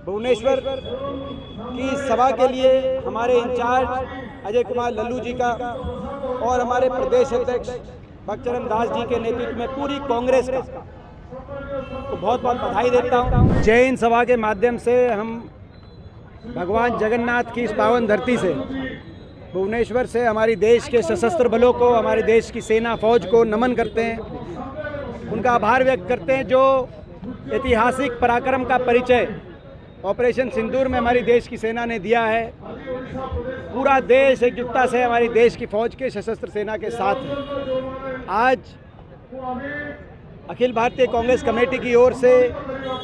भुवनेश्वर की सभा के लिए हमारे इंचार्ज अजय कुमार लल्लू जी का और हमारे प्रदेश अध्यक्ष भक्तचरण दास जी के नेतृत्व में पूरी कांग्रेस का तो बहुत बहुत बधाई देता हूँ। जय हिंद सभा के माध्यम से हम भगवान जगन्नाथ की इस पावन धरती से भुवनेश्वर से हमारी देश के सशस्त्र बलों को, हमारे देश की सेना फौज को नमन करते हैं, उनका आभार व्यक्त करते हैं जो ऐतिहासिक पराक्रम का परिचय ऑपरेशन सिंदूर में हमारी देश की सेना ने दिया है। पूरा देश एकजुटता से हमारी देश की फौज के सशस्त्र सेना के साथ है। आज अखिल भारतीय कांग्रेस कमेटी की ओर से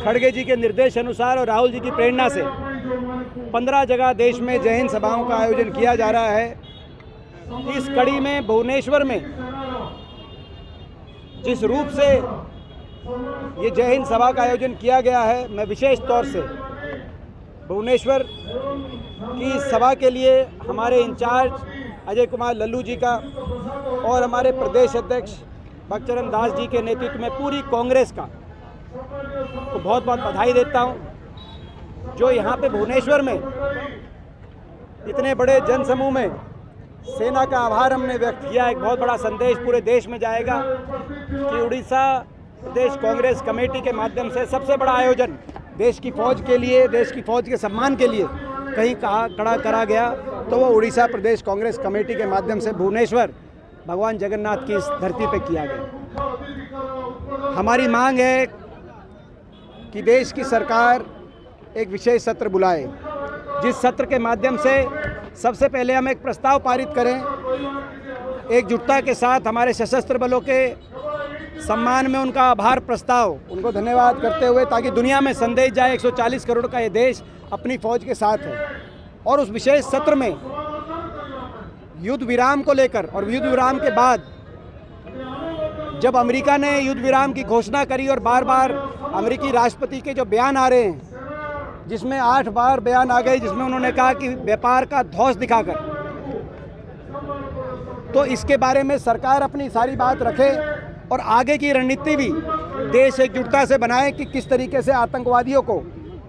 खड़गे जी के निर्देश अनुसार और राहुल जी की प्रेरणा से 15 जगह देश में जय हिंद सभाओं का आयोजन किया जा रहा है। इस कड़ी में भुवनेश्वर में जिस रूप से ये जय हिंद सभा का आयोजन किया गया है, मैं विशेष तौर से भुवनेश्वर की सभा के लिए हमारे इंचार्ज अजय कुमार लल्लू जी का और हमारे प्रदेश अध्यक्ष भक्तचरण दास जी के नेतृत्व में पूरी कांग्रेस का तो बहुत बहुत बधाई देता हूं, जो यहाँ पे भुवनेश्वर में इतने बड़े जनसमूह में सेना का आभार हमने व्यक्त किया। एक बहुत बड़ा संदेश पूरे देश में जाएगा कि उड़ीसा प्रदेश कांग्रेस कमेटी के माध्यम से सबसे बड़ा आयोजन देश की फौज के लिए, देश की फौज के सम्मान के लिए कहीं खड़ा करा गया तो वो उड़ीसा प्रदेश कांग्रेस कमेटी के माध्यम से भुवनेश्वर भगवान जगन्नाथ की इस धरती पे किया गया। हमारी मांग है कि देश की सरकार एक विशेष सत्र बुलाए, जिस सत्र के माध्यम से सबसे पहले हम एक प्रस्ताव पारित करें एकजुटता के साथ हमारे सशस्त्र बलों के सम्मान में उनका आभार प्रस्ताव, उनको धन्यवाद करते हुए, ताकि दुनिया में संदेश जाए 140 करोड़ का ये देश अपनी फौज के साथ है। और उस विशेष सत्र में युद्ध विराम को लेकर और युद्ध विराम के बाद जब अमेरिका ने युद्ध विराम की घोषणा करी और बार बार अमेरिकी राष्ट्रपति के जो बयान आ रहे हैं, जिसमें 8 बार बयान आ गए जिसमें उन्होंने कहा कि व्यापार का ध्वज दिखाकर, तो इसके बारे में सरकार अपनी सारी बात रखे और आगे की रणनीति भी देश एकजुटता से बनाए कि किस तरीके से आतंकवादियों को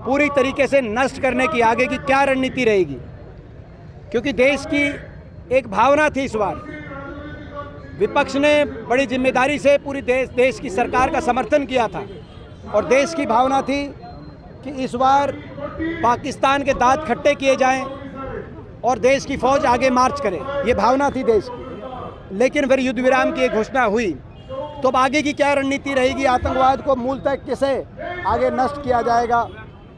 पूरी तरीके से नष्ट करने की आगे की क्या रणनीति रहेगी। क्योंकि देश की एक भावना थी, इस बार विपक्ष ने बड़ी जिम्मेदारी से पूरी देश की सरकार का समर्थन किया था और देश की भावना थी कि इस बार पाकिस्तान के दांत खट्टे किए जाएं और देश की फौज आगे मार्च करे, ये भावना थी देश की। लेकिन फिर युद्ध विराम की घोषणा हुई तो अब आगे की क्या रणनीति रहेगी, आतंकवाद को मूलतः कैसे आगे नष्ट किया जाएगा,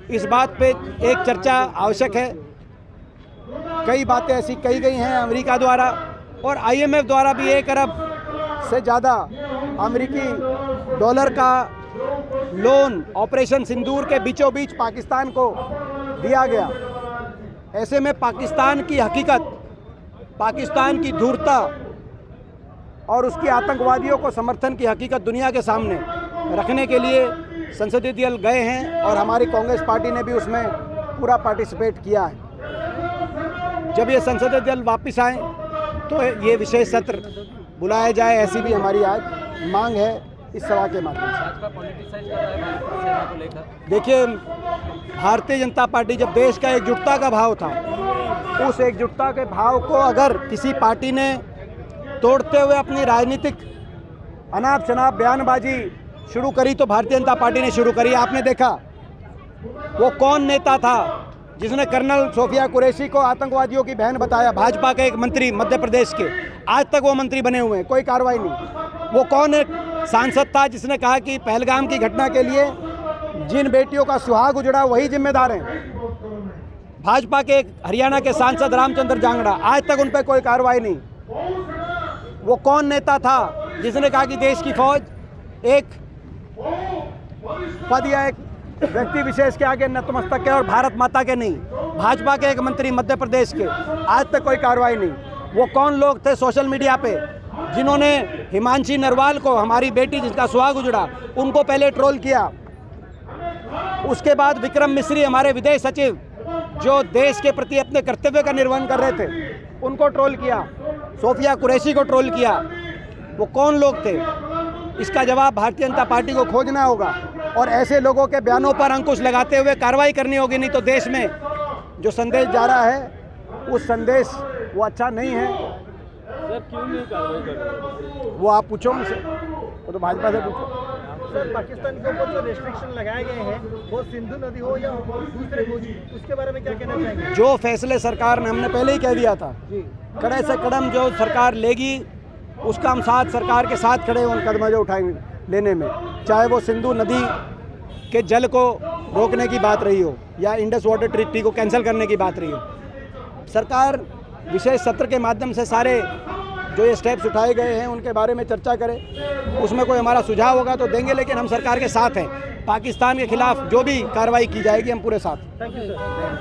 इस बात पे एक चर्चा आवश्यक है। कई बातें ऐसी कही गई हैं अमेरिका द्वारा और IMF द्वारा भी 1 अरब से ज़्यादा अमेरिकी डॉलर का लोन ऑपरेशन सिंदूर के बीचों बीच पाकिस्तान को दिया गया। ऐसे में पाकिस्तान की हकीकत, पाकिस्तान की धूर्तता और उसकी आतंकवादियों को समर्थन की हकीकत दुनिया के सामने रखने के लिए संसदीय दल गए हैं और हमारी कांग्रेस पार्टी ने भी उसमें पूरा पार्टिसिपेट किया है। जब ये संसदीय दल वापस आए तो ये विशेष सत्र बुलाया जाए, ऐसी भी हमारी आज मांग है इस सभा के माध्यम से। देखिए, भारतीय जनता पार्टी जब देश का एकजुटता का भाव था, उस एकजुटता के भाव को अगर किसी पार्टी ने तोड़ते हुए अपनी राजनीतिक अनाप शनाप बयानबाजी शुरू करी तो भारतीय जनता पार्टी ने शुरू करी। आपने देखा वो कौन नेता था जिसने कर्नल सोफिया कुरैशी को आतंकवादियों की बहन बताया, भाजपा के एक मंत्री मध्य प्रदेश के, आज तक वो मंत्री बने हुए हैं, कोई कार्रवाई नहीं। वो कौन एक सांसद था जिसने कहा कि पहलगाम की घटना के लिए जिन बेटियों का सुहाग उजड़ा वही जिम्मेदार हैं, भाजपा के एक हरियाणा के सांसद रामचंद्र जांगड़ा, आज तक उन पर कोई कार्रवाई नहीं। वो कौन नेता था जिसने कहा कि देश की फौज एक पद या एक व्यक्ति विशेष के आगे नतमस्तक है और भारत माता के नहीं, भाजपा के एक मंत्री मध्य प्रदेश के, आज तक कोई कार्रवाई नहीं। वो कौन लोग थे सोशल मीडिया पे जिन्होंने हिमांशी नरवाल को, हमारी बेटी जिसका सुहाग उजड़ा, उनको पहले ट्रोल किया। उसके बाद विक्रम मिश्री, हमारे विदेश सचिव, जो देश के प्रति अपने कर्तव्य का निर्वहन कर रहे थे, उनको ट्रोल किया। सोफिया कुरैशी को ट्रोल किया। वो कौन लोग थे? इसका जवाब भारतीय जनता पार्टी को खोजना होगा। और ऐसे लोगों के बयानों पर अंकुश लगाते हुए कार्रवाई करनी होगी, नहीं तो देश में जो संदेश जा रहा है उस संदेश वो अच्छा नहीं है। सर क्यों नहीं कार्रवाई कर रहे? वो आप पूछो उनसे, वो तो भाजपा से पूछो। सर पाकिस्तान के ऊपर जो रेस्ट्रिक्शन लगाए गए हैं वो सिंधु नदी हो या दूसरे कुछ, उसके बारे में क्या कहना चाहेंगे? जो फैसले सरकार ने, हमने पहले ही कह दिया था, कड़े से कदम जो सरकार लेगी उसका हम साथ सरकार के साथ खड़े हैं उन कदम जो उठाएंगे लेने में, चाहे वो सिंधु नदी के जल को रोकने की बात रही हो या इंडस वाटर ट्रीटी को कैंसिल करने की बात रही हो। सरकार विशेष सत्र के माध्यम से सारे जो ये स्टेप्स उठाए गए हैं उनके बारे में चर्चा करे, उसमें कोई हमारा सुझाव होगा तो देंगे, लेकिन हम सरकार के साथ हैं। पाकिस्तान के खिलाफ जो भी कार्रवाई की जाएगी हम पूरे साथ। Thank you sir.